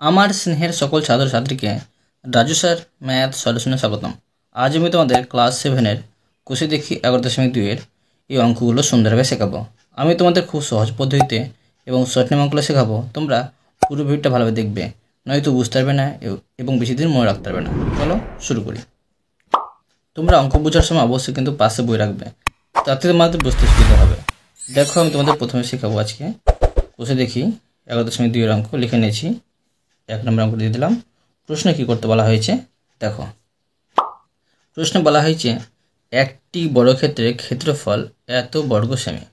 আমার স্নেহের সকল ছাত্রছাত্রীকে রাজু স্যার ম্যাথ সলিউশনে স্বাগতম। আজ আমি তোমাদের ক্লাস 7-এর কোষে দেখি 11.2-এর এই অঙ্কগুলো সুন্দরভাবে শেখাবো। আমি তোমাদের খুব সহজ পদ্ধতিতে এবং শর্ট নেম অঙ্কগুলো শেখাবো। তোমরা পুরো ভিডিওটা ভালোভাবে দেখবে, নয়তো বুঝতে পারবে না এবং বেশি দিন মনে রাখতে পারবে না। চলো শুরু করি। তোমরা অঙ্ক বোঝার সময় অবশ্যই কিন্তু পাশে বই রাখবে, তাতে তোমাদের বুঝতে সুবিধা হবে। দেখো, আমি তোমাদের প্রথমে শেখাবো আজকে কোষে দেখি 11.2-এর অঙ্ক লিখে নিয়েছি। 1 নম্বর অঙ্ক দিয়ে দিলাম। প্রশ্নে কি করতে বলা হয়েছে দেখো। প্রশ্নে বলা হয়েছে একটি বর্গক্ষেত্রের ক্ষেত্রফল এত বর্গ সেমি।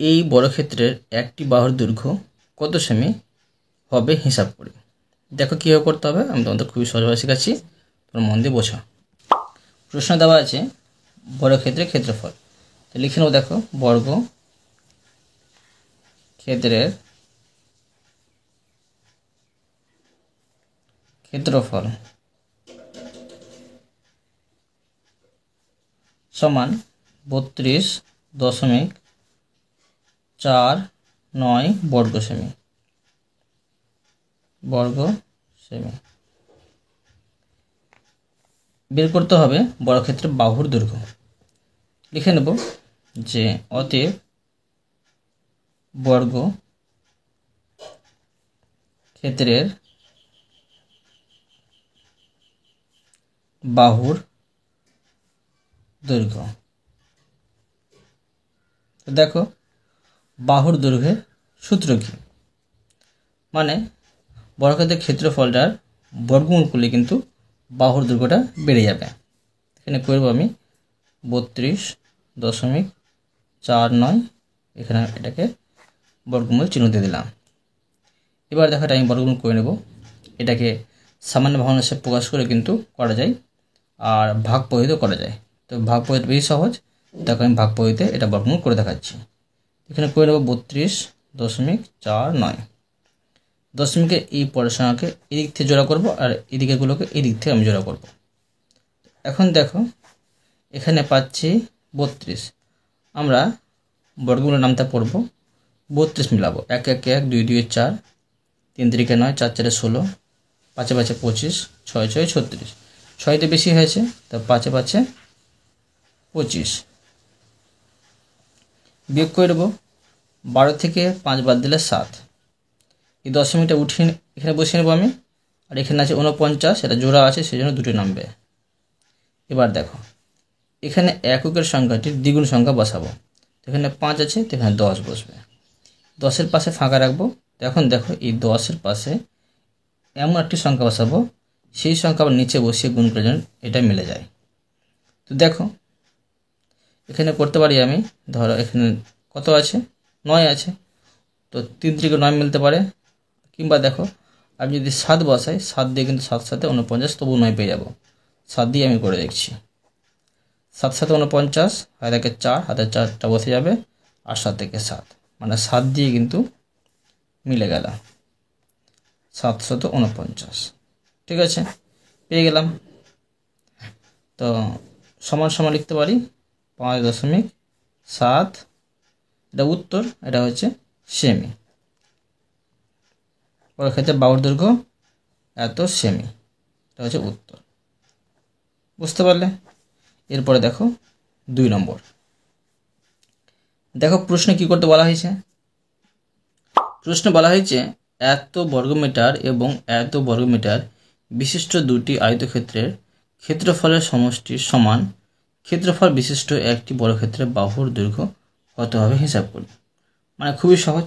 এই বর্গক্ষেত্রের একটি বাহুর দৈর্ঘ্য কত সেমি হবে হিসাব করি। দেখো কীভাবে করতে হবে, আমি তোমাদের খুবই সহজভাবে শেখাচ্ছি, তোমরা মন দিয়ে বোঝো। প্রশ্ন দেওয়া আছে বর্গক্ষেত্রের ক্ষেত্রফল, তো লিখে নেব। দেখো, বর্গ ক্ষেত্রের ক্ষেত্রফল সমান 32.49 বর্গ সেমি। বের করতে হবে বর্গক্ষেত্রের বাহুর দৈর্ঘ্য। লিখে নেব যে অতএব বর্গ ক্ষেত্রের বাহুর দৈর্ঘ্য। তো দেখো, বাহুর দৈর্ঘ্যের সূত্র কি, মানে বর্গক্ষেত্রের ক্ষেত্রফলটার বর্গমূল করলে কিন্তু বাহুর দৈর্ঘ্যটা বেড়ে যাবে। এখানে করব আমি 32.49, এখানে এটাকে বর্গমূল চিহ্ন দিয়ে দিলাম। এবার দেখো, এটা আমি বর্গমূল করে নেব। এটাকে সামান্য ভগ্নাংশে প্রকাশ করে কিন্তু করা যায়, আর ভাগ পদ্ধতিতেও করা যায়। তো ভাগ পদ্ধতি বেশি সহজ, দেখো আমি ভাগ পদ্ধতিতে এটা বর্গমূল করে দেখাচ্ছি। এখানে করে নেব 32.49। দশমিকের এই পরের সংখ্যাকে এদিক থেকে জোড়া করব, আর এদিকেগুলোকে এদিক থেকে আমি জোড়া করব। এখন দেখো, এখানে পাচ্ছি 32। আমরা বর্গমূলের নামটা পড়ব, 32 মিলাবো। 1 1 1, 2 2 4, 3 3 9, 4 4 16, 5 5 25, 6 6 36। 6তে বেশি হয়েছে, তো 5 5 25। বিয়োগ করে দেবো, 12 থেকে 5 বাদ দিলে 7। এই দশমিকটা উঠিয়ে এখানে বসিয়ে নেবো আমি, আর এখানে আছে 49, এটা জোড়া আছে সেই জন্য দুটো নামবে। এবার দেখো, এখানে এককের সংখ্যাটির দ্বিগুণ সংখ্যা বসাবো। এখানে 5 আছে, তো এখানে 10 বসবে। 10-এর পাশে ফাঁকা রাখবো। এখন দেখো, এই 10-এর পাশে এমন একটি সংখ্যা বসাবো, সেই সংখ্যা আবার নিচে বসিয়ে গুণ করে যেন এটা মিলে যায়। তো দেখো, এখানে করতে পারি আমি, ধরো এখানে কত আছে, 9 আছে, তো 3 থেকে 9 মিলতে পারে। কিংবা দেখো, আমি যদি 7 বসাই, 7 দিয়ে কিন্তু 7 সাথে 49, তবু 9 পেয়ে যাবো। 7 দিয়ে আমি করে দেখছি। 7 সাথে 49, হাতে 4, হাতে 4টা বসে যাবে, আর 7 থেকে 7, মানে 7 দিয়ে কিন্তু মিলে গেল 749। ঠিক আছে, পেয়ে গেলাম। তো সমান সমান লিখতে পারি 5.7, এটা উত্তর, এটা হচ্ছে সেমি। বর্গক্ষেত্রের বাহুর দৈর্ঘ্য এত সেমি, এটা হচ্ছে উত্তর। বুঝতে পারলে? এরপরে দেখো 2 নম্বর। দেখো প্রশ্নে কি করতে বলা হয়েছে। প্রশ্নে বলা হয়েছে এত বর্গমিটার এবং এত বর্গমিটার বিশিষ্ট দুটি আয়তক্ষেত্রের ক্ষেত্রফলের সমষ্টি সমান ক্ষেত্রফল বিশিষ্ট একটি বর্গক্ষেত্রের বাহুর দৈর্ঘ্য কত হবে হিসাব করি। মানে খুবই সহজ,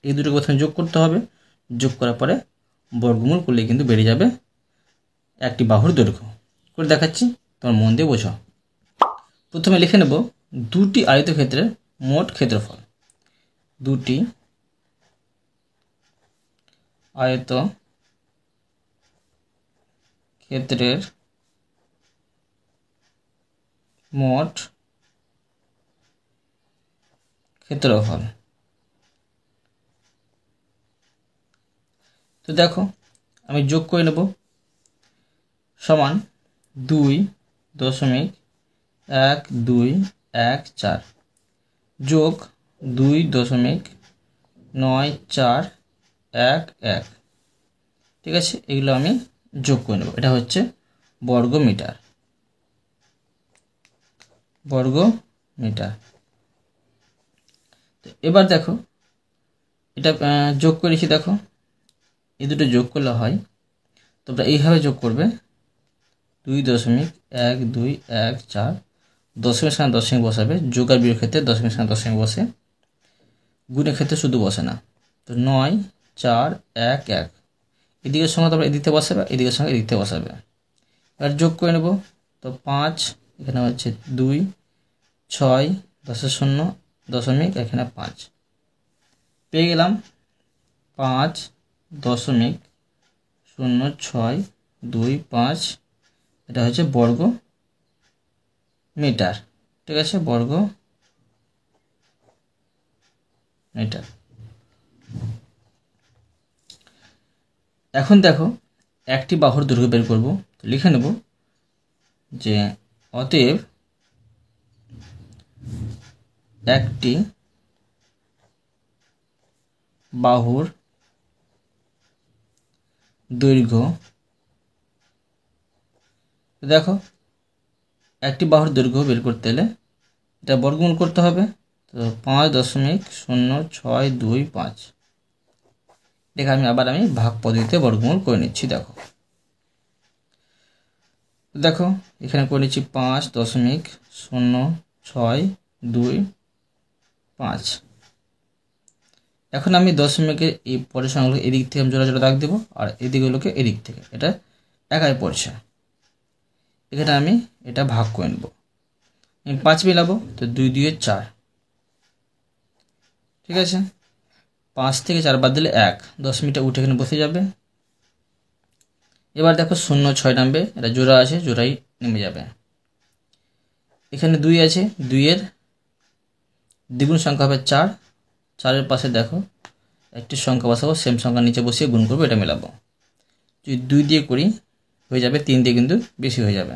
এই দুটো প্রথমে যোগ করতে হবে, যোগ করার পরে বর্গমূল করলে কিন্তু বেড়ে যাবে একটি বাহুর দৈর্ঘ্য। করে দেখাচ্ছি, তোমার মন দিয়ে বোঝো। প্রথমে লিখে নেব দুটি আয়তক্ষেত্রের মোট ক্ষেত্রফল। দুটি আয়ত ক্ষেত্রের মোট ক্ষেত্রফল। তো দেখো, আমি যোগ করে নেব, সমান 2.1214 যোগ 2.9411 ঠিক আছে, এগুলো আমি যোগ করে নেব। এটা হচ্ছে বর্গ মিটার, বর্গ মিটার। তো এবার দেখো এটা যোগ করেছি, দেখো এই দুটো যোগ করলে হয়, তোমরা এইভাবে যোগ করবে 2.1214, দশমিক স্থানে দশমিক বসাবে, যোগ আর বিয়োগ ক্ষেত্রে দশমিক স্থানে দশমিক বসে, গুণের ক্ষেত্রে শুধু বসে না। তো 9, 4, 1, 1, এদিকের সঙ্গে তোমরা এদিকতে বসাবে, এদিকের সঙ্গে এদিকতে বসাবে। এবার যোগ করে নেব। তো 5, এখানে হচ্ছে 2, 6, 10 দশমিক, এখানে 5 পেয়ে গেলাম। 5.0625, এটা হচ্ছে বর্গ মিটার। ঠিক আছে, বর্গ মিটার। এখন দেখো একটি বাহুর দৈর্ঘ্য বের করব। তো লিখে নেব যে অতএব একটি বাহুর দৈর্ঘ্য, দেখো একটি বাহুর দৈর্ঘ্য বের করতে হলে এটা বর্গমূল করতে হবে। তো 5.0625, দেখো আমি ভাগ পদ্ধতিতে বর্গমূল করে নিচ্ছি। দেখো এখানে করে নিচ্ছি 5.0625। এখন আমি দশমিকের এই পরের সংখ্যাগুলো এদিক থেকে আমি জোড়া জোড়া দাগ দেবো, আর এদিকগুলোকে এদিক থেকে, এটা একাই পড়ছে। এখানে আমি এটা ভাগ করে নেব। আমি 5 মিলাবো, তো 2 2 4। ঠিক আছে, 5 থেকে 4 বাদ দিলে 1, দশমিকটা উঠে এখানে বসে যাবে। এবার দেখো 0 6 নামবে, এটা জোড়া আছে, জোড়াই নেমে যাবে। এখানে 2 আছে, 2-এর দ্বিগুণ সংখ্যা হবে 4, 4-এর পাশে দেখো একটি সংখ্যা বসাবো, সেম সংখ্যা নিচে বসিয়ে গুণ করবো, এটা মেলাবো। যদি 2 দিয়ে করি হয়ে যাবে, 3 দিয়ে কিন্তু বেশি হয়ে যাবে।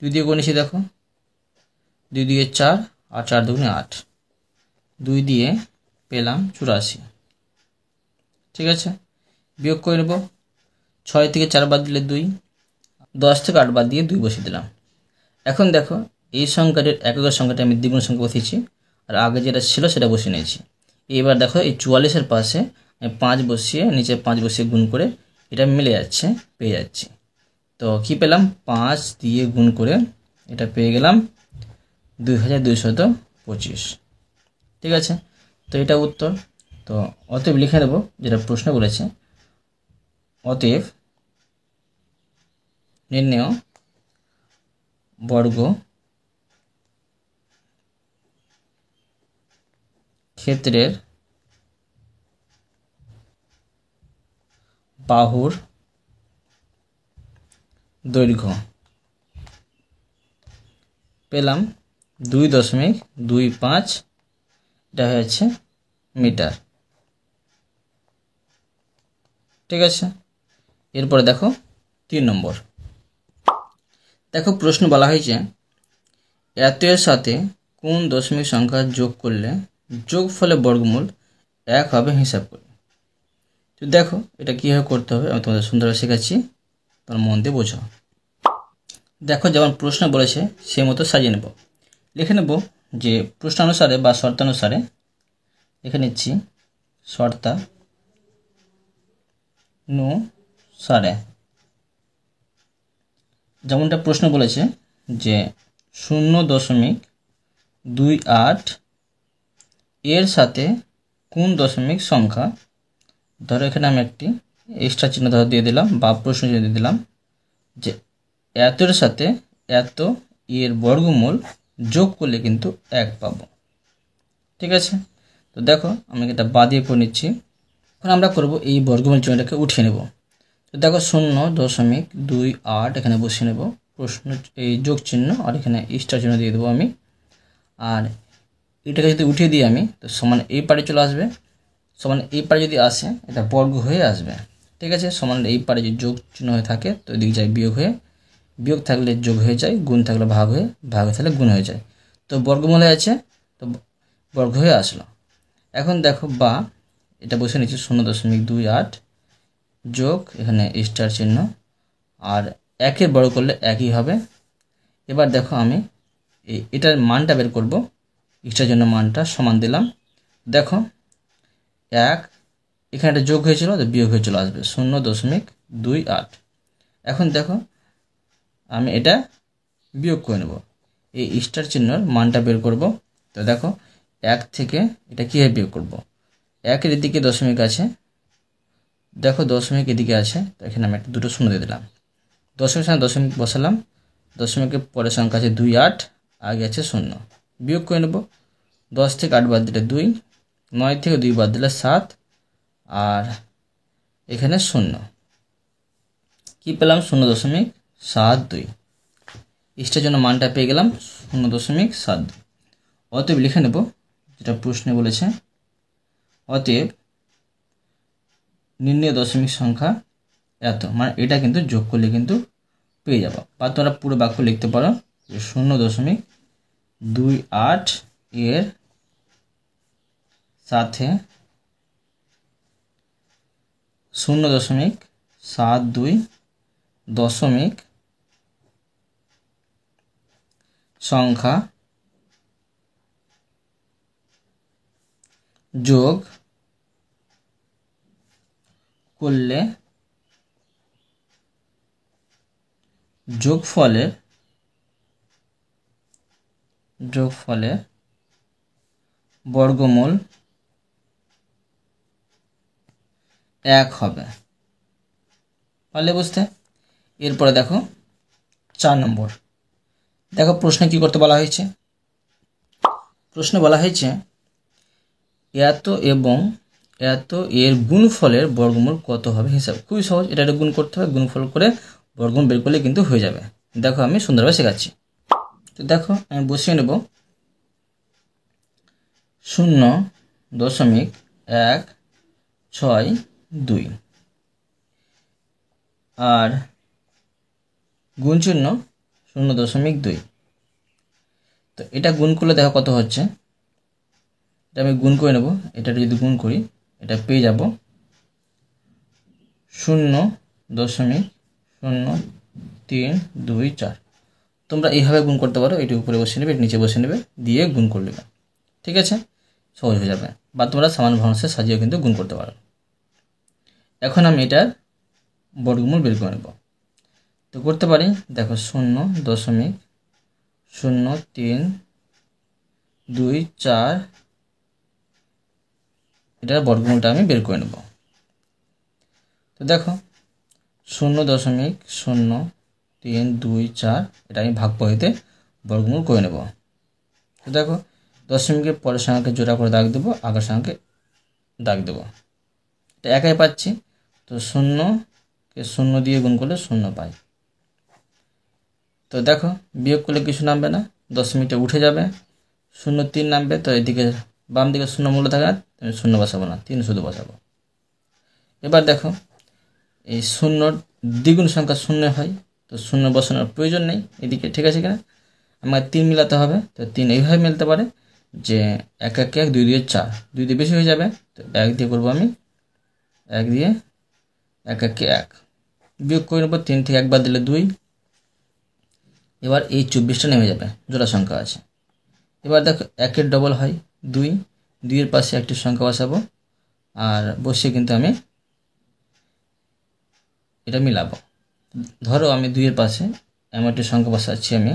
2 দিয়ে করে নিচ্ছি, দেখো 2 2 4, আর 4 2 8, 2 দিয়ে পেলাম 84। ঠিক আছে, বিয়োগ করে নেব। 6 থেকে 4 বাদ দিলে 2, 10 থেকে 8 বাদ দিয়ে 2 বসিয়ে দিলাম। এখন দেখো এই সংখ্যাটির এককের সংখ্যাটা আমি দ্বিগুণ সংখ্যা বসিয়েছি, আর আগে যেটা ছিল সেটা বসিয়ে নিয়েছি। এবার দেখো এই 44-এর পাশে আমি 5 বসিয়ে, নিচে 5 বসিয়ে গুণ করে এটা মিলে যাচ্ছে, পেয়ে যাচ্ছি। তো কি পেলাম, 5 দিয়ে গুণ করে এটা পেয়ে গেলাম 2225। ঠিক আছে, তো এটা উত্তর। তো অতএব লিখে দেবো যেটা প্রশ্ন বলেছে, অতএব নির্ণেয় বর্গ ক্ষেত্রের বাহুর দৈর্ঘ্য। পেলাম 2.25, এটা হয়েছে মিটার। ঠিক আছে, এরপরে দেখো 3 নম্বর। দেখো প্রশ্ন বলা হয়েছে এত এর সাথে কোন দশমিক সংখ্যা যোগ করলে যোগফলের বর্গমূল 1 হবে হিসাব করি। তো দেখো এটা কীভাবে করতে হবে আমি তোমাদের সুন্দরভাবে শেখাচ্ছি, তোমার মন দিয়ে বোঝো। দেখো যেমন প্রশ্ন বলেছে সে মতো সাজিয়ে নেব। লিখে নেব যে প্রশ্নানুসারে বা শর্তানুসারে, লিখে নিচ্ছি শর্তানুসারে। যেমনটা প্রশ্ন বলেছে যে 0.28 এর সাথে কোন দশমিক সংখ্যা, ধরো এখানে আমি একটি এক্সট্রা চিহ্ন ধরো দিয়ে দিলাম বা প্রশ্ন চিহ্ন দিয়ে দিলাম যে এতের সাথে এত এর বর্গমূল যোগ করলে কিন্তু 1 পাবো। ঠিক আছে, তো দেখো আমি এটা বাদিয়ে করে নিচ্ছি। এখন আমরা করব এই বর্গমূল চিহ্নটাকে উঠিয়ে নেব। তো দেখো 0.28 এখানে বসিয়ে নেব, প্রশ্ন এই যোগ চিহ্ন, আর এখানে স্টার চিহ্ন দিয়ে দেবো আমি। আর এটাকে যদি উঠিয়ে দিই আমি, তো সমান এই পারে চলে আসবে, সমান এই পারে যদি আসে এটা বর্গ হয়ে আসবে। ঠিক আছে, সমান এই পারে যদি যোগ চিহ্ন হয়ে থাকে তো এদিকে যায় বিয়োগ হয়ে, বিয়োগ থাকলে যোগ হয়ে যায়, গুণ থাকলে ভাগ হয়ে, ভাগ হয়ে থাকলে গুণ হয়ে যায়। তো বর্গমূল হয়ে আছে, তো বর্গ হয়ে আসলো। এখন দেখো বা এটা বসে নিচ্ছি 0.28, যোগ এখানে স্টার চিহ্ন, আর একের বড় করলে একই হবে। এবার দেখো আমি এটার মানটা বের করব, স্টার জন্য মানটা সমান দিলাম। দেখো 1 এখানে একটা যোগ হয়েছিল, তো বিয়োগ হয়ে চলে আসবে 0.28। এখন দেখো আমি এটা বিয়োগ করে নেব, এই স্টার চিহ্নর মানটা বের করব। তো দেখো 1 থেকে এটা কীভাবে বিয়োগ করব, 1-এর এদিকে দশমিক আছে, দেখো দশমিক এদিকে আছে, তো এখানে আমি একটা দুটো শূন্য দিয়ে দিলাম, দশমিক সঙ্গে দশমিক বসালাম, দশমিকের পরের সংখ্যা আছে 2, 8, আগে আছে 0, বিয়োগ করে নেব। 10 থেকে 8 বাদ দিলে 2, 9 থেকে 2 বাদ দিলে 7, আর এখানে 0, কি পেলাম 0.72। স্টার জন্য মানটা পেয়ে গেলাম 0.72। অতএব লিখে নেব যেটা প্রশ্নে বলেছে, অতএব নির্ণয় দশমিক সংখ্যা এত, মানে এটা কিন্তু যোগ করলে কিন্তু পেয়ে যাবো। বা তোমরা পুরো বাক্য লিখতে পারো যে 0.28 এর সাথে 0.72 দশমিক সংখ্যা যোগ করলে যোগফলের বর্গমূল 1 হবে। পারলে বুঝতে? এরপরে দেখো 4 নম্বর, দেখো প্রশ্নে কি করতে বলা হয়েছে। প্রশ্নে বলা হয়েছে এত এবং এত এর গুণফলের বর্গমূল কত হবে হিসাব। খুবই সহজ, এটা গুণ করতে হবে, গুণফল করে বর্গমূল বের করলে কিন্তু হয়ে যাবে। দেখো আমি সুন্দরভাবে শেখাচ্ছি। তো দেখো আমি বসিয়ে নেব 0.162 আর গুণ চিহ্ন 0.2। তো এটা গুণ করলে দেখো কত হচ্ছে, এটা আমি গুণ করে নেব, এটা যদি গুণ করি এটা পেয়ে যাব 0.0324। তোমরা এইভাবে গুণ করতে পারো, এটি উপরে বসিয়ে নেবে, নিচে বসিয়ে নেবে, দিয়ে গুণ করে নেবে, ঠিক আছে, সহজ হয়ে যাবে। বা তোমরা সামান্য ভগ্নাংশে সাজিয়েও কিন্তু গুণ করতে পারো। এখন আমি এটার বর্গমূল বের করে নেব। তো করতে পারি, দেখো 0.0324 এটার বর্গমূলটা আমি বের করে নেব। তো দেখো 0.0324 এটা আমি ভাগ পদ্ধতিতে বর্গমূল করে নেব। তো দেখো দশমিকের পরের সংখ্যাকে জোড়া করে দাগ দেবো, আগের সংখ্যাকে দাগ দেবো, এটা একাই পাচ্ছি। তো 0কে 0 দিয়ে গুণ করলে 0 পাই। তো দেখো বিয়োগ করলে কিছু নামবে না, দশমিকটা উঠে যাবে, 0.3 নামবে। তো এদিকে বাম দিকে 0 মূল্য থাকে না, আমি 0 বসাবো না, 3 শুধু বসাবো। এবার দেখো এই 0 দ্বিগুণ সংখ্যা 0 হয়, তো 0 বসানোর প্রয়োজন নেই এদিকে, ঠিক আছে কিনা। আমার 3 মিলাতে হবে, তো 3 এইভাবে মিলতে পারে যে 1 1 1 2 2 4, 2 দিয়ে বেশি হয়ে যাবে, তো 1 দিয়ে করবো আমি, 1 দিয়ে 1 1 1 বিয়োগ করে নেবো, 3 থেকে 1 বাদ দিলে 2। এবার এই 24টা নেমে যাবে, জোড়া সংখ্যা আছে। এবার দেখো 1-এর ডবল হয় 2, 2-এর পাশে একটি সংখ্যা বসাবো, আর বসিয়ে কিন্তু আমি এটা মিলাবো। ধরো আমি 2-এর পাশে এমন একটি সংখ্যা বসাচ্ছি, আমি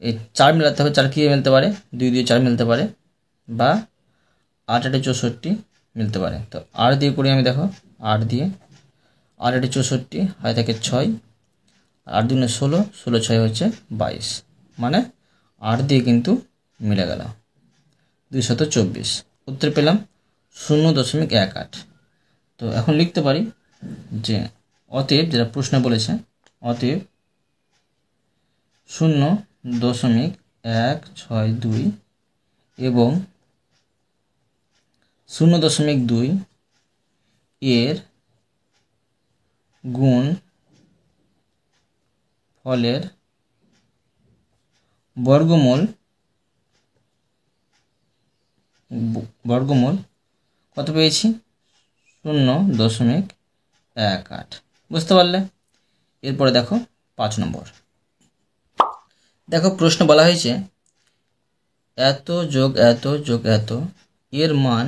এই 4 মেলাতে হবে। 4 কীভাবে মিলতে পারে, 2 দিয়ে 4 মিলতে পারে, বা 8 8 64 মিলতে পারে। তো 8 দিয়ে করি আমি, দেখো 8 দিয়ে 8 8 64 হয় থাকে 6, 8 2 16, 16 6 হচ্ছে 22, মানে 8 দিয়ে কিন্তু মিলে গেল 224। উত্তর পেলাম 0.18। তো এখন লিখতে পারি যে অতএব, যেটা প্রশ্ন বলেছে, অতএব 0.162 এবং 0.2 এর গুণ ফলের বর্গমূল কত পেয়েছি, 0.18। বুঝতে পারলে? এরপরে দেখো 5 নম্বর। দেখো প্রশ্ন বলা হয়েছে এত যোগ এত যোগ এত এর মান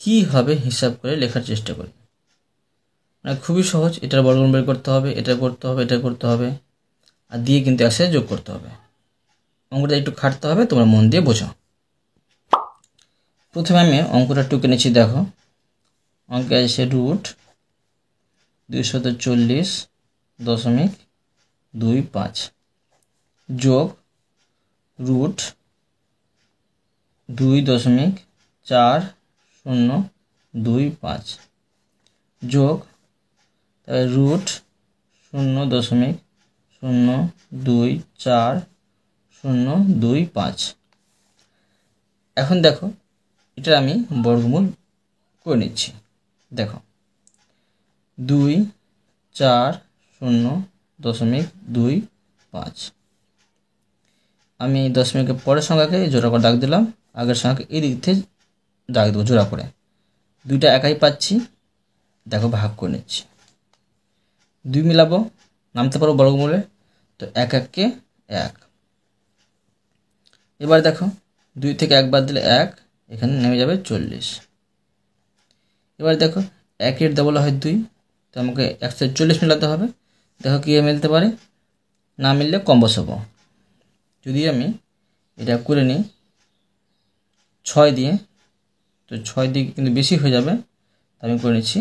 কি হবে হিসাব করে লেখার চেষ্টা করি। মানে খুবই সহজ, এটার বর্গমূল বের করতে হবে, এটা করতে হবে, এটা করতে হবে, আর দিয়ে কিন্তু একসাথে যোগ করতে হবে। অঙ্কটা একটু খাটতে হবে, তোমরা মন দিয়ে বোঝো। প্রথমে আমি অঙ্কটা টুকে নিচ্ছি। দেখো অঙ্কে আছে √240.25 যোগ √2.4025 যোগ √0.024.025। এখন দেখো এটা আমি বর্গমূল করে নিচ্ছি। দেখো 240.25 আমি দশমিকের পরের সংখ্যাকে জোড়া করে দাগ দিলাম, আগের সংখ্যাকে এই দিক থেকে দাগ দেবো জোড়া করে। দুইটা একাই পাচ্ছি, দেখো ভাগ করে নিচ্ছি। 2 মিলাবো, নামতে পারো বর্গমূলে, তো 1 1 1। এবার দেখো 2 থেকে 1 বাদ দিলে 1, এখানে নেমে যাবে 40। এবার দেখো 1 এর ডবল হয় 2, তো আমাকে 140 মেলাতে হবে। দেখো কী মিলতে পারে, না মিললে কম বসাবো। যদি আমি এটা করে নিই 6 দিয়ে, তো 6 দিয়ে কিন্তু বেশি হয়ে যাবে, তো আমি করে নিচ্ছি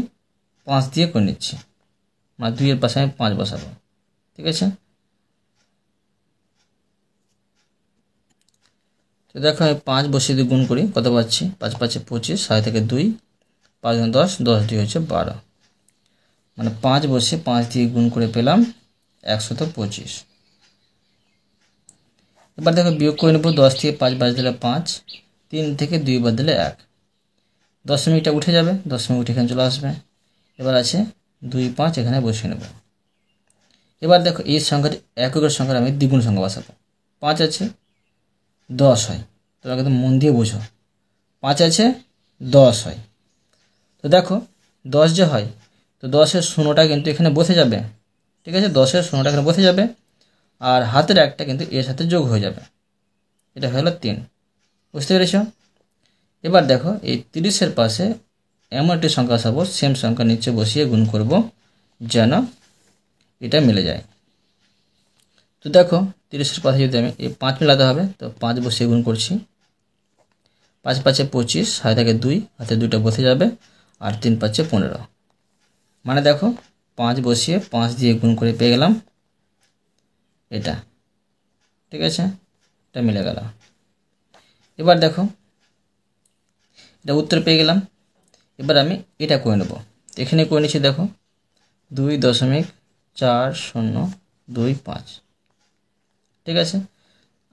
5 দিয়ে করে নিচ্ছি। মানে 2 এর পাশে আমি 5 বসাবো। ঠিক আছে, তো দেখো আমি 5 বসিয়ে দিয়ে গুণ করি, কত পাচ্ছি? 5 5 25, 6 থেকে 2, 5 10, 10 2 হচ্ছে 12। মানে 5 বসে 5 দিয়ে গুণ করে পেলাম 125। এবার দেখো বিয়োগ করে নেবো, 10 থেকে 5 বাদ দিলে 5, 3 থেকে 2 বাদ দিলে 1, দশমিকটা উঠে যাবে, দশমিক উঠে এখানে চলে আসবে। এবার আছে 2 5, এখানে বসিয়ে নেব। এবার দেখো এই সংখ্যাটি এককের সংখ্যার আমি দ্বিগুণ সংখ্যা বসাবো। 5 আছে 10 হয়, তোমরা কিন্তু মন দিয়ে বোঝো। 5 আছে 10 হয়, তো দেখো 10 যে হয়, তো 10-এর 0টা কিন্তু এখানে বসে যাবে। ঠিক আছে, 10-এর 0টা এখানে বসে যাবে, আর হাতের একটা কিন্তু এর সাথে যোগ হয়ে যাবে। এটা হলো 3। বুঝতে পেরেছ? এবার দেখো এই 30-এর পাশে এমন একটি সংখ্যা বসাবো, সেম সংখ্যা নিচে বসিয়ে গুণ করব যেন এটা মিলে যায়। তো দেখো 30-এর পাশে যদি আমি এই 5 মেলাতে হবে, তো 5 বসিয়ে গুণ করছি। 5 5 25, 6 থেকে 2, হাতে 2টা বসে যাবে, আর 3 5 15। মানে দেখো 5 বসিয়ে 5 দিয়ে গুণ করে পেয়ে গেলাম এটা। ঠিক আছে, এটা মিলে গেল। এবার দেখো এটা উত্তর পেয়ে গেলাম। এবার আমি এটা করে নেব, এখানে করে নিচ্ছি। দেখো 2.4025। ঠিক আছে,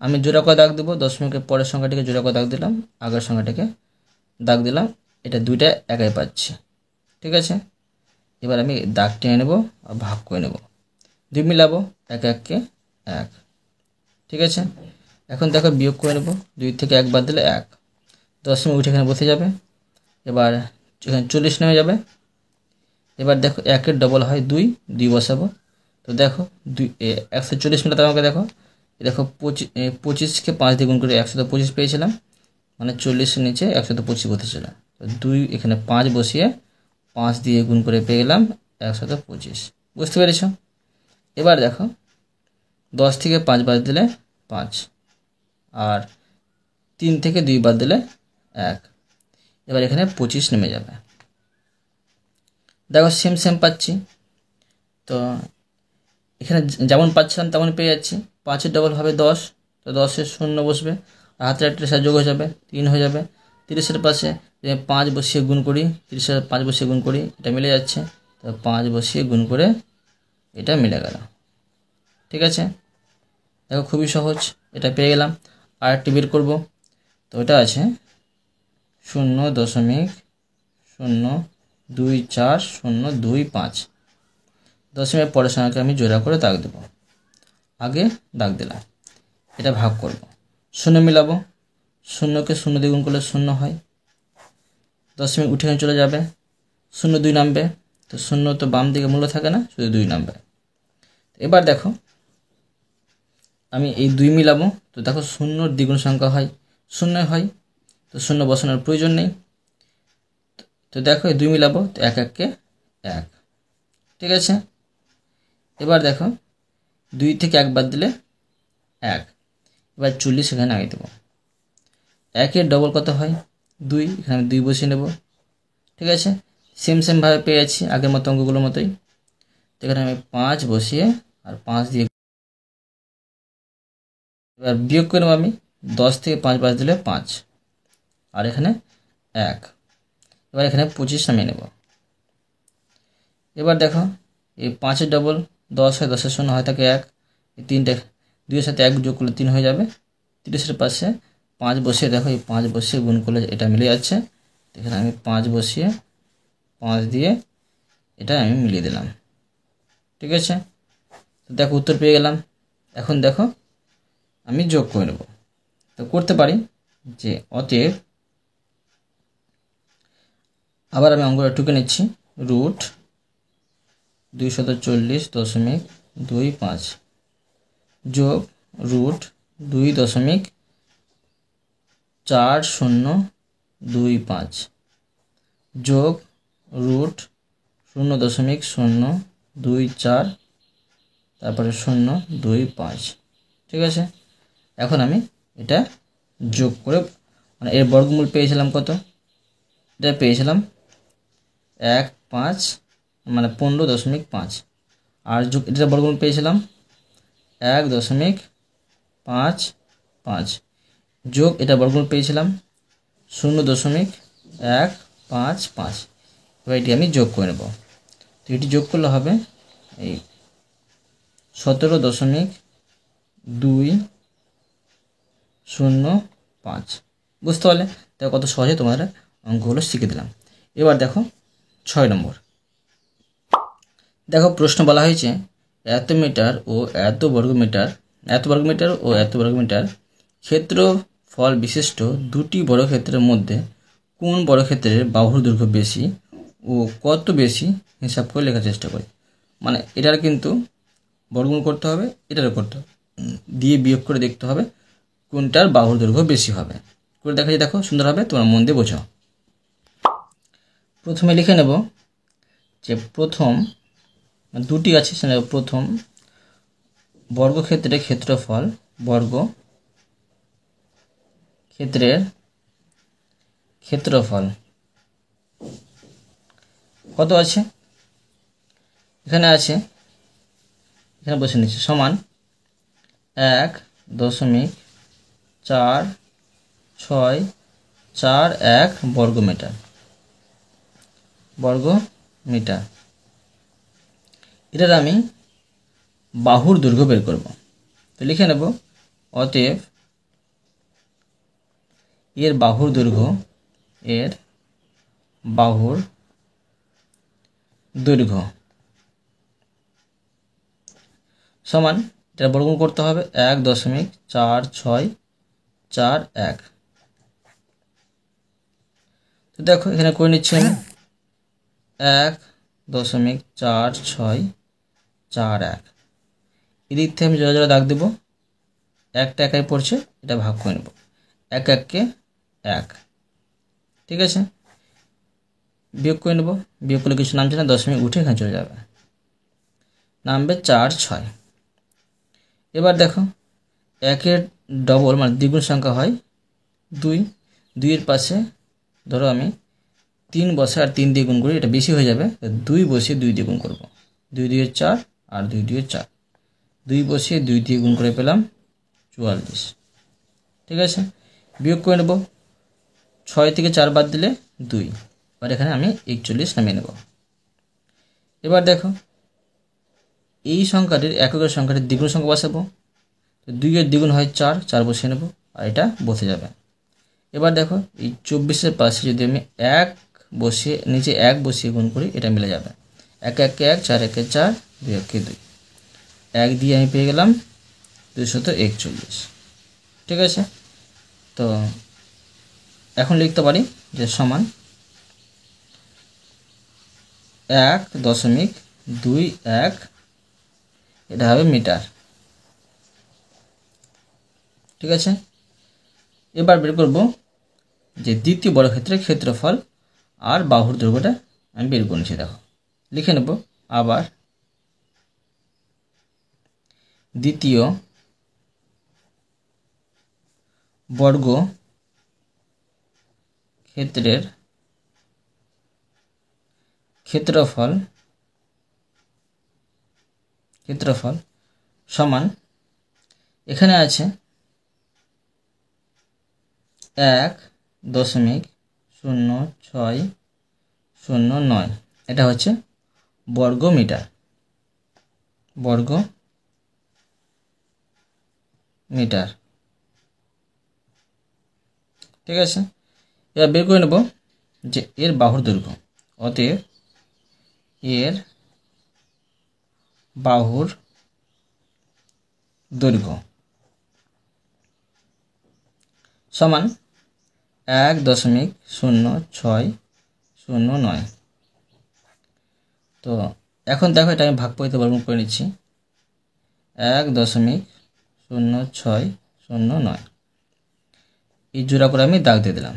আমি জোড়া করে দাগ দেবো, দশমিকের পরের সংখ্যাটিকে জোড়া করে দাগ দিলাম, আগের সংখ্যাটিকে দাগ দিলাম। এটা 2টা একাই পাচ্ছি। ঠিক আছে, এবার আমি দাগ টেনে নেব আর ভাগ করে নেব। 2 মিলাবো, 1 1 1। ঠিক আছে, এখন দেখো বিয়োগ করে নেব, 2 থেকে 1 বাদ দিলে 1, দশমিক উঠে এখানে বসে যাবে। এবার এখানে 40 নেমে যাবে। এবার দেখো 1 এর ডবল হয় 2, 2 বসাবো। তো দেখো 140 মিলাতে আমাকে দেখো, দেখো 25কে 5 দিয়ে গুণ করে 125 পেয়েছিলাম, মানে 40-এর নিচে 125 বসেছিল। তো 2 এখানে 5 বসিয়ে 5 দিয়ে গুণ করে পেয়ে গেলাম 125। বুঝতে পেরেছ? এবার দেখো 10 থেকে 5 বাদ দিলে 5, আর 3 থেকে 2 বাদ দিলে 1। এবার এখানে 25 নেমে যাবে। দেখো সেম সেম পাচ্ছি, তো এখানে যেমন পাচ্ছিলাম তেমন পেয়ে যাচ্ছি। 5-এর ডবল হবে 10, তো 10-এর 0 বসবে, আর হাতের একটা সাথে যোগ হয়ে যাবে, 3 হয়ে যাবে। 30-এর পাশে 5 বসিয়ে গুণ করি, 30-এর 5 বসিয়ে গুণ করি, এটা মিলে যাচ্ছে। তো 5 বসিয়ে গুণ করে এটা মিলে গেল। ঠিক আছে, দেখো খুবই সহজ, এটা পেয়ে গেলাম। আর একটি বের করবো, তো এটা আছে 0.024,025। দশমিকের পরের সংখ্যাকে আমি জোড়া করে দাগ দেবো, আগে দাগ দিলাম। এটা ভাগ করব, 0 মিলাবো, 0কে 0 দিয়ে গুণ করলে 0 হয়, দশমিক উঠে চলে যাবে, শূন্য 2 নামবে, তো শূন্য তো বাম দিকে মূল্য থাকে না, শুধু 2 নামবে। এবার দেখো আমি এই 2 মিলাবো, তো দেখো শূন্যর দ্বিগুণ সংখ্যা হয় শূন্য হয়, তো শূন্য বসানোর প্রয়োজন নেই। তো দেখো এই 2 মিলাবো, তো 1 1 কে 1, ঠিক আছে। এবার দেখো 2 থেকে 1 বাদ দিলে 1, এবার 40 এখানে আগে দেবো। 1 এর ডবল কত হয় 2, এখানে আমি 2 বসিয়ে নেব, ঠিক আছে। সেমভাবে পেয়ে যাচ্ছি আগের মতো অঙ্কগুলোর মতোই। তো এখানে আমি 5 বসিয়ে আর 5 দিয়ে এবার বিয়োগ করে নেব আমি। 10 থেকে 5 বাদ দিলে 5, আর এখানে 1, এবার এখানে 25 নামিয়ে নেব। এবার দেখো এই 5 এর ডবল 10 হয়, 10 এর শূন্য হয় থাকে 1, এই 3টে 2 এর সাথে 1 যোগ করলে 3 হয়ে যাবে। 30-এর পাশে 5 বসিয়ে দেখো এই 5 বসিয়ে গুণ করলে এটা মিলে যাচ্ছে। এখানে আমি 5 বসিয়ে 5 দিয়ে এটা আমি মিলিয়ে দিলাম, ঠিক আছে। তো দেখো উত্তর পেয়ে গেলাম। এখন দেখো আমি যোগ করে নেব, তো করতে পারি যে অতএব, আবার আমি অঙ্কটা টুকে নিচ্ছি, রুট 240.25 যোগ রুট 2.4025 যোগ রুট 0.024, তারপরে 0.25, ঠিক আছে। এখন আমি এটা যোগ করে মানে এর বর্গমূল পেয়েছিলাম কত, এটা পেয়েছিলাম 1.5 মানে 15.5, আর যোগ এটা বর্গমূল পেয়েছিলাম 1.55 যোগ এটা বর্গমূল পেয়েছিলাম 0.155। এবার এটি আমি যোগ করে নেব, তো এটি যোগ করলে হবে এই 17.205। বুঝতে পারলে? তাই কত সহজে তোমাদের অঙ্কগুলো শিখে দিলাম। এবার দেখো 6 নম্বর। দেখো প্রশ্ন বলা হয়েছে এত মিটার ও এত বর্গমিটার ক্ষেত্রফল বিশিষ্ট দুটি বর্গক্ষেত্রের মধ্যে কোন বর্গক্ষেত্রের বাহুর দৈর্ঘ্য বেশি ও কত বেশি হিসাব করে লেখার চেষ্টা করি। মানে এটার কিন্তু বর্গমূল করতে হবে, এটারও করতে হবে, দিয়ে বিয়োগ করে দেখতে হবে কোনটার বাহুর দৈর্ঘ্য বেশি হবে। করে দেখা যায়, দেখো সুন্দর হবে, তোমরা মন দিয়ে বোঝো। প্রথমে লিখে নেব যে প্রথম দুটি আছে, সেটা প্রথম বর্গক্ষেত্রের ক্ষেত্রফল, বর্গক্ষেত্রের ক্ষেত্রফল কত আছে, এখানে আছে, এখানে বসে নিচ্ছি, সমান 1.4641 বর্গমিটার। এটার আমি বাহুর দৈর্ঘ্য বের করব, তো লিখে নেব অতএব এর বাহুর দৈর্ঘ্য সমান, এটা বর্গমূল করতে হবে 1.4641। তো দেখো এখানে করে নিচ্ছি আমি 1.4641, এদিক থেকে আমি জোড়া জোড়া দাগ দেবো, একটা একাই পড়ছে, এটা ভাগ করে নেব, 1 1 কে 1, ঠিক আছে। বিয়োগ করে নেব, বিয়োগ করলে কিছু নামছে না, দশমিক উঠে এখানে চলে যাবে, নামবে 4 6। এবার দেখো 1 এর ডবল মানে দ্বিগুণ সংখ্যা হয় 2, 2 এর পাশে ধরো আমি 3 বসে আর 3 দিয়ে গুণ করি, এটা বেশি হয়ে যাবে, 2 বসিয়ে 2 দিয়ে গুণ করবো, 2 2 4 আর 2 2 4, 2 বসিয়ে 2 দিয়ে গুণ করে পেলাম 44, ঠিক আছে। বিয়োগ করে নেব, 6 থেকে 4 বাদ দিলে 2, এবার এখানে আমি 41 নামিয়ে নেব। এবার দেখো এই সংখ্যাটির এককের সংখ্যাটির দ্বিগুণ সংখ্যা বসাবো, তো 2 এর দ্বিগুণ হয় 4, 4 বসিয়ে নেব, আর এটা বসে যাবে। এবার দেখো এই 24-এর পাশে যদি আমি 1 বসিয়ে নিচে 1 বসিয়ে গুণ করি, এটা মিলে যাবে, 1 1 কে 1, 4 1 কে 4, 2 1 কে 2, 1 দিয়ে আমি পেয়ে গেলাম 241, ঠিক আছে। তো এখন লিখতে পারি যে সমান 1.21 এটা হবে মিটার। ঠিক আছে, এবার বের করব যে দ্বিতীয় বর্গক্ষেত্রের ক্ষেত্রফল আর বাহুর দৈর্ঘ্যটা আমি বের করে নিচ্ছি। দেখো লিখে নেব আবার দ্বিতীয় বর্গ ক্ষেত্রের ক্ষেত্রফল সমান এখানে আছে 1.0609 এটা হচ্ছে বর্গ মিটার। ঠিক আছে, এবার বের করে নেব যে এর বাহুর দৈর্ঘ্য। অতএব এর বাহুর দৈর্ঘ্য সমান 1.0609। তো এখন দেখো এটা আমি ভাগফলতে বর্গমূল করে নিচ্ছি। 1.0609 এই জোড়া করে আমি দাগ দিয়ে দিলাম,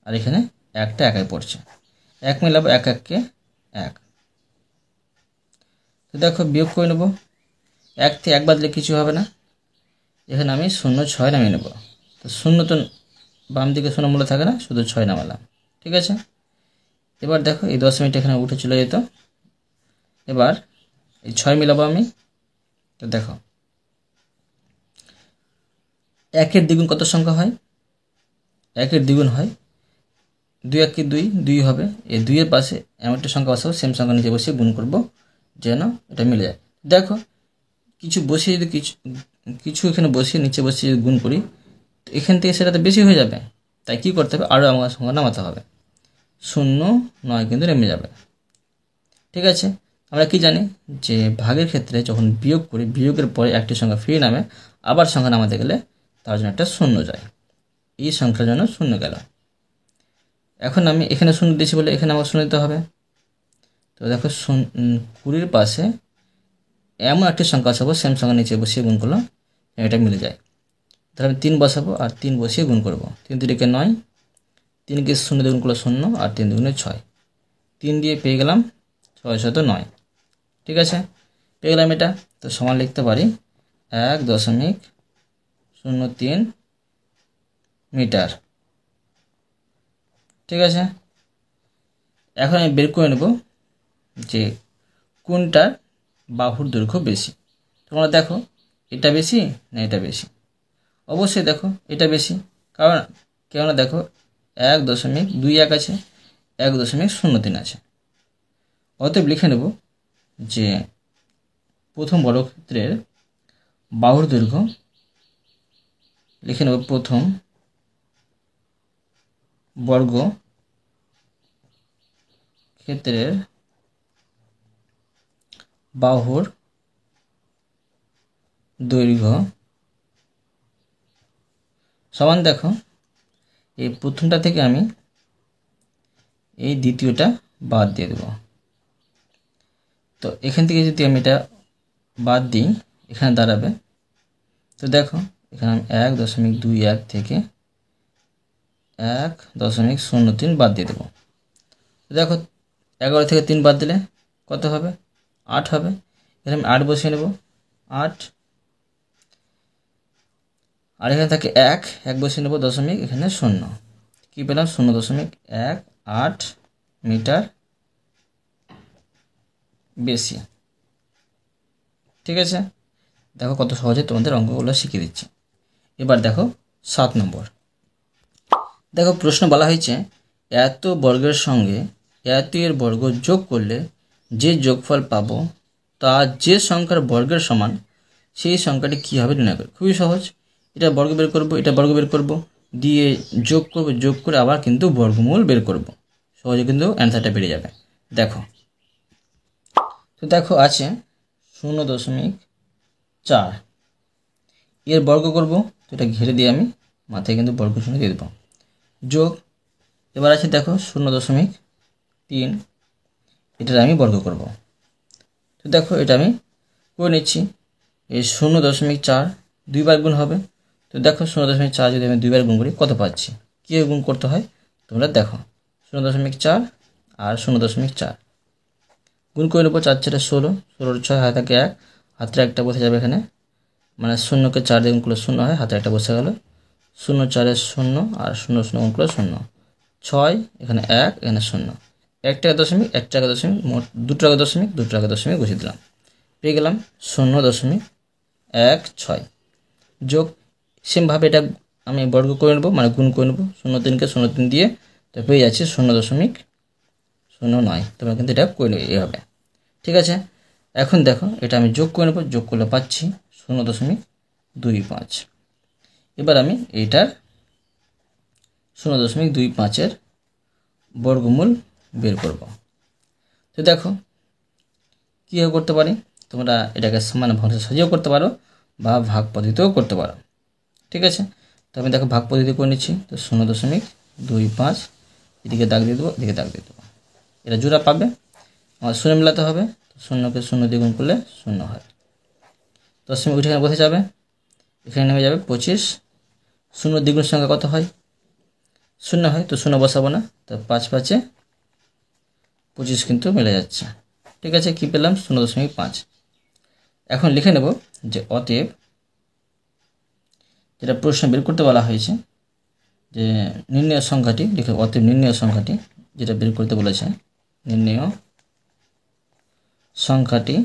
আর এখানে একটা একাই পড়ছে, এক মিলাবো, এক এককে এক। তো দেখো বিয়োগ করে নেব, 1 থেকে 1 বাদ দিলে কিছু হবে না, এখানে আমি 0.6 নামিয়ে নেব। তো 0 তো বাম দিকে 0 মূল্য থাকে না, শুধু 6 নামালাম। ঠিক আছে, এবার দেখো এই দশমিকটা এখানে উঠে চলে যেত, এবার এই 6 মিলাবো আমি। তো দেখো 1-এর দ্বিগুণ কত সংখ্যা হয়? 1-এর দ্বিগুণ হয় 2 1 2, 2 হবে। এই 2-এর পাশে এমন একটা সংখ্যা বসাবো, সেম সংখ্যা নিচে বসিয়ে গুণ করব যেন এটা মিলে যায়। দেখো কিছু বসিয়ে যদি কিছু এখানে বসিয়ে নিচে বসিয়ে যদি গুণ করি, তো এখান থেকে সেটাতে বেশি হয়ে যাবে। তাই কি করতে হবে, আরও আমার সংখ্যা নামাতে হবে, 0.9 কিন্তু নেমে যাবে। ঠিক আছে, আমরা কি জানি যে ভাগের ক্ষেত্রে যখন বিয়োগ করি, বিয়োগের পরে একটি সংখ্যা ফিরে নামে, আবার সংখ্যা নামাতে গেলে তার জন্য একটা 0 যায়। এই সংখ্যার জন্য 0 গেল। এখন আমি এখানে 0 দিয়েছি বলে এখানে আমার 0 দিতে হবে। তো দেখো 20-এর পাশে এমন একটি সংখ্যা বসাবো, সেম সংখ্যা নিচে বসিয়ে গুণ করলাম, এটা মিলে যায়। তাহলে আমি 3 বসাবো আর 3 বসিয়ে গুণ করব। 3 3 9, 3কে 0 দিয়ে গুণ করলে 0, আর 3 2 6, 3 দিয়ে পেয়ে গেলাম 609। ঠিক আছে, পেয়ে গেলাম এটা। তো সমান লিখতে পারি 1.03 মিটার। ঠিক আছে, এখন আমি বের করে নেব যে কোনটার বাহুর দৈর্ঘ্য বেশি। তোমরা দেখো এটা বেশি না এটা বেশি? অবশ্যই দেখো এটা বেশি, কেননা দেখো 1.21 আছে, 1.03 আছে। অতএব লিখে নেব যে প্রথম বর্গক্ষেত্রের বাহুর দৈর্ঘ্য, লিখে নেব প্রথম বর্গ ক্ষেত্রের বাহুর দৈর্ঘ্য সমান, দেখো এই প্রথমটা থেকে আমি এই দ্বিতীয়টা বাদ দিয়ে দেব। তো এখান থেকে যদি আমি এটা বাদ দিই, এখানে দাঁড়াবে, তো দেখো এখানে আমি 1.21 থেকে 1.03 বাদ দিয়ে দেবো। দেখো 11 থেকে 3 বাদ দিলে কত হবে? 8 হবে। এখানে আমি 8 বসিয়ে নেব, 8, আর এখানে থাকে 1 বসিয়ে নেব, দশমিক এখানে 0, কি পেলাম? 0.18 মিটার বেশি। ঠিক আছে, দেখো কত সহজে তোমাদের অঙ্কগুলো শিখিয়ে দিচ্ছি। এবার দেখো 7 নম্বর। দেখো প্রশ্ন বলা হয়েছে এত বর্গের সঙ্গে এত এর বর্গ যোগ করলে যে যোগফল পাবো তা যে সংখ্যার বর্গের সমান, সেই সংখ্যাটি কী হবে নির্ণয় করবে। খুবই সহজ, এটা বর্গ বের করব, এটা বর্গ বের করব, দিয়ে যোগ করব, যোগ করে আবার কিন্তু বর্গমূল বের করব, সহজে কিন্তু অ্যান্সারটা বেরিয়ে যাবে। দেখো তো দেখো আছে 0.4, এর বর্গ করব, তো এটা ঘিরে দিয়ে আমি মাথায় কিন্তু বর্গ শূন্য দিয়ে দেবো, যোগ, এবার আছে দেখো 0.3, এটার আমি বর্গ করব। তো দেখো এটা আমি করে নিচ্ছি। এই 0.4 দুইবার গুণ হবে। তো দেখো 0.4 যদি আমি দুইবার গুণ করি কত পাচ্ছি, কীভাবে গুণ করতে হয় তোমরা দেখো। 0.4 আর 0.4 গুণ করে নেবো। 4 4 16, 16 6 হাতে থাকে 1, হাতের একটা বসে যাবে এখানে, মানে 0কে 4 দিয়ে গুণ করলে 0 হয়, হাতে একটা বসে গেল। 0 4 0 আর 0 0 গুণ করলে 0, 6 এখানে 1 এখানে 0, 1 টাকা দশমিক 1 টাকা দশমিক, মোট 2 টাকা দশমিক 2 টাকা দশমিক বসিয়ে দিলাম, পেয়ে গেলাম 0.16 যোগ। সেমভাবে এটা আমি বর্গ করে নেবো, মানে গুণ করে নেবো। 0.3কে 0.3 দিয়ে তো পেয়ে যাচ্ছি 0.09। তোমরা কিন্তু এটা করে নেবে এইভাবে, ঠিক আছে। এখন দেখো এটা আমি যোগ করে নেবো, যোগ করলে পাচ্ছি 0.25। এবার আমি এইটার 0.25-এর বর্গমূল বের করব। তো দেখো কীভাবে করতে পারি, তোমরা এটাকে সমান ভগ্নাংশে সাজিয়েও করতে পারো বা ভাগ পদ্ধতিতেও করতে পারো, ঠিক আছে। তো আমি দেখো ভাগ পদ্ধতি করে নিচ্ছি। তো 0.25 এদিকে দাগ দিয়ে দেবো, এদিকে দাগ দিয়ে দেবো, এটা জোড়া পাবে, আমার 0 মেলাতে হবে। 0কে 0 দিয়ে গুণ করলে 0 হয়। দশমিক উঠে এখানে বসে যাবে, এখানে নেমে যাবে 25। 0 দ্বিগুণ সংখ্যা কত হয়? 0 হয়, তো 0 বসাবো না, তো 5 5-এ 25 কিন্তু মিলে যাচ্ছে, ঠিক আছে। কী পেলাম? 0.5। এখন লিখে নেব যে অতএব, যেটা প্রশ্ন বের করতে বলা হয়েছে, যে নির্ণয় সংখ্যাটি লিখে, অতএব নির্ণয় সংখ্যাটি যেটা বের করতে বলেছে, নির্ণয় সংখ্যাটি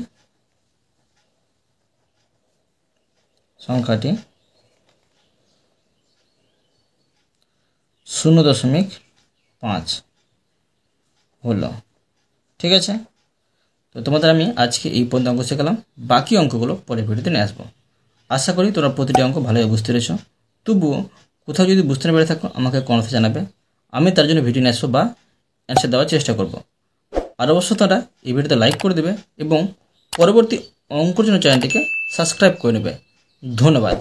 0.5 হলো, ঠিক আছে। তো তোমাদের আমি আজকে এই পর্যন্ত অঙ্ক শেখালাম, বাকি অঙ্কগুলো পরের ভিডিওতে নিয়ে আসবো। আশা করি তোমরা প্রতিটি অঙ্ক ভালোভাবে বুঝতে পেরেছো। তবুও কোথাও যদি বুঝতে না পেরে থাকো আমাকে কমেন্টে জানাবে, আমি তার জন্য ভিডিও নিয়ে আসবো বা অ্যান্সার দেওয়ার চেষ্টা করব। আর অবশ্য তারা এই ভিডিওতে লাইক করে দেবে এবং পরবর্তী অঙ্কর জন্য চ্যানেলটিকে সাবস্ক্রাইব করে নেবে। ধন্যবাদ।